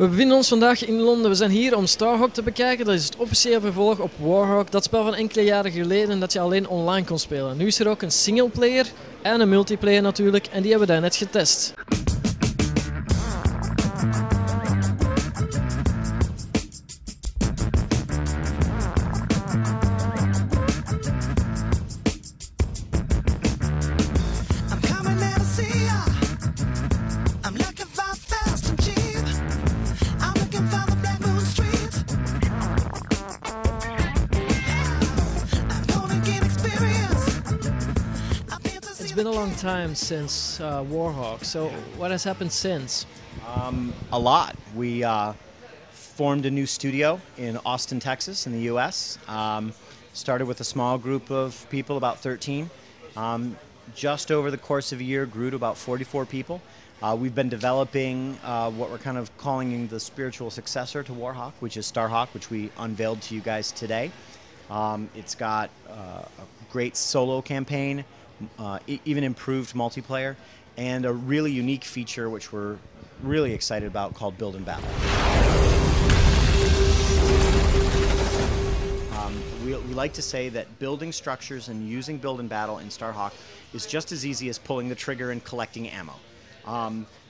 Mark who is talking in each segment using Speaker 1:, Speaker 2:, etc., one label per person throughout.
Speaker 1: We bevinden ons vandaag in Londen. We zijn hier om Starhawk te bekijken. Dat is het officiële vervolg op Warhawk. Dat spel van enkele jaren geleden dat je alleen online kon spelen. Nu is er ook een singleplayer en een multiplayer natuurlijk. En die hebben we daar net getest. It's been a long time since Warhawk, so what has happened since?
Speaker 2: A lot. We formed a new studio in Austin, Texas, in the U.S. Started with a small group of people, about 13. Just over the course of a year, grew to about 44 people. We've been developing what we're kind of calling the spiritual successor to Warhawk, which is Starhawk, which we unveiled to you guys today. It's got a great solo campaign, even improved multiplayer, and a really unique feature which we're really excited about called Build and Battle. We like to say that building structures and using Build and Battle in Starhawk is just as easy as pulling the trigger and collecting ammo.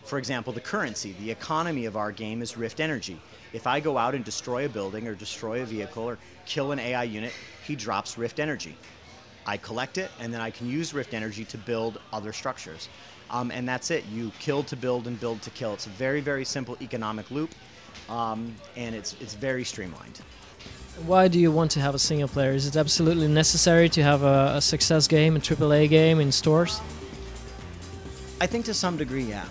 Speaker 2: For example, the currency, the economy of our game is Rift Energy. If I go out and destroy a building or destroy a vehicle or kill an AI unit, he drops Rift Energy. I collect it, and then I can use Rift Energy to build other structures. And that's it. You kill to build and build to kill. It's a very, very simple economic loop, and it's very streamlined.
Speaker 1: Why do you want to have a single player? Is it absolutely necessary to have a success game, a AAA game in stores?
Speaker 2: I think to some degree, yeah.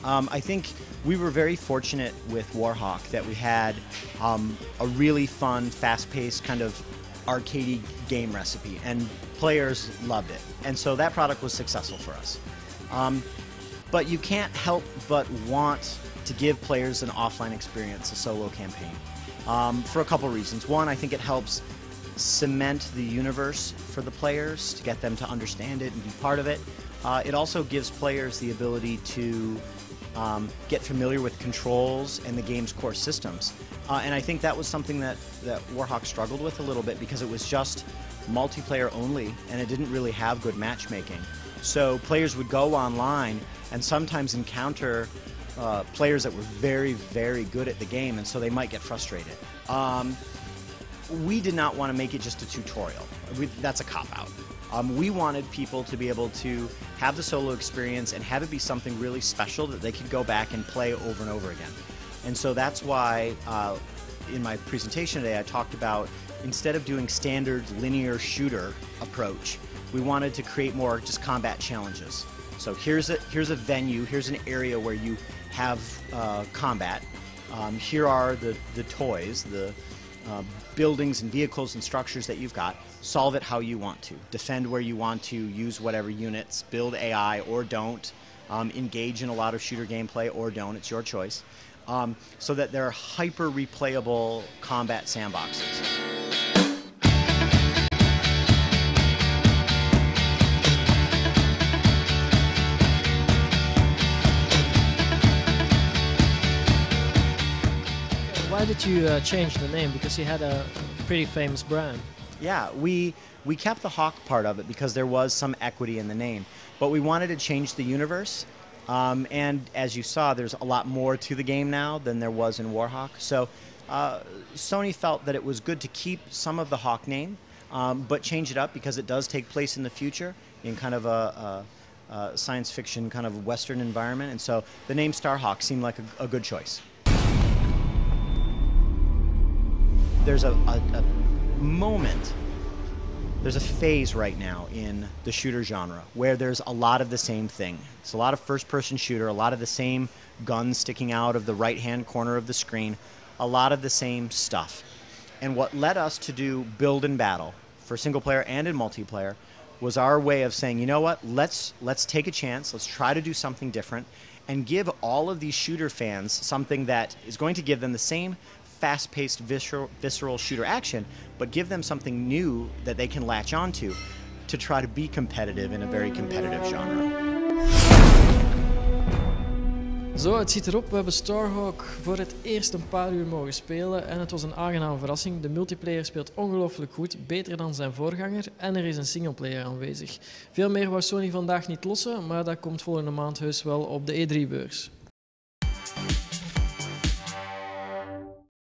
Speaker 2: I think we were very fortunate with Warhawk that we had a really fun, fast-paced kind of arcadey game recipe, and players loved it. And so that product was successful for us. But you can't help but want to give players an offline experience, a solo campaign, for a couple reasons. One, I think it helps cement the universe for the players to get them to understand it and be part of it. It also gives players the ability to get familiar with controls and the game's core systems. And I think that was something that Warhawk struggled with a little bit because it was just multiplayer only and it didn't really have good matchmaking. So players would go online and sometimes encounter players that were very, very good at the game, and so they might get frustrated. We did not want to make it just a tutorial. That's a cop-out. We wanted people to be able to have the solo experience and have it be something really special that they could go back and play over and over again. And so that's why in my presentation today I talked about, instead of doing standard linear shooter approach, we wanted to create more just combat challenges. So here's a venue, here's an area where you have combat. Here are the toys, the buildings and vehicles and structures that you've got. Solve it how you want to. Defend where you want to, use whatever units, build AI or don't, engage in a lot of shooter gameplay or don't, it's your choice, so that they're hyper replayable combat sandboxes.
Speaker 1: Why did you change the name? Because you had a pretty famous brand.
Speaker 2: Yeah, we kept the Hawk part of it because there was some equity in the name, but we wanted to change the universe. And as you saw, there's a lot more to the game now than there was in Warhawk. So Sony felt that it was good to keep some of the Hawk name, but change it up because it does take place in the future in kind of a science fiction kind of Western environment. And so the name Starhawk seemed like a good choice. There's a moment, there's a phase right now in the shooter genre where there's a lot of the same thing. It's a lot of first-person shooter, a lot of the same guns sticking out of the right-hand corner of the screen, a lot of the same stuff. And what led us to do Build and Battle for single player and in multiplayer was our way of saying, you know what, let's take a chance, let's try to do something different and give all of these shooter fans something that is going to give them the same fast-paced, visceral shooter action, but give them something new that they can latch onto to try to be competitive in a very competitive genre.
Speaker 1: Zo, het zit erop. We hebben Starhawk voor het eerst een paar uur mogen spelen en het was een aangename verrassing. De multiplayer speelt ongelooflijk goed, beter dan zijn voorganger en er is een singleplayer aanwezig. Veel meer wou Sony vandaag niet lossen, maar dat komt volgende maand heus wel op de E3-beurs.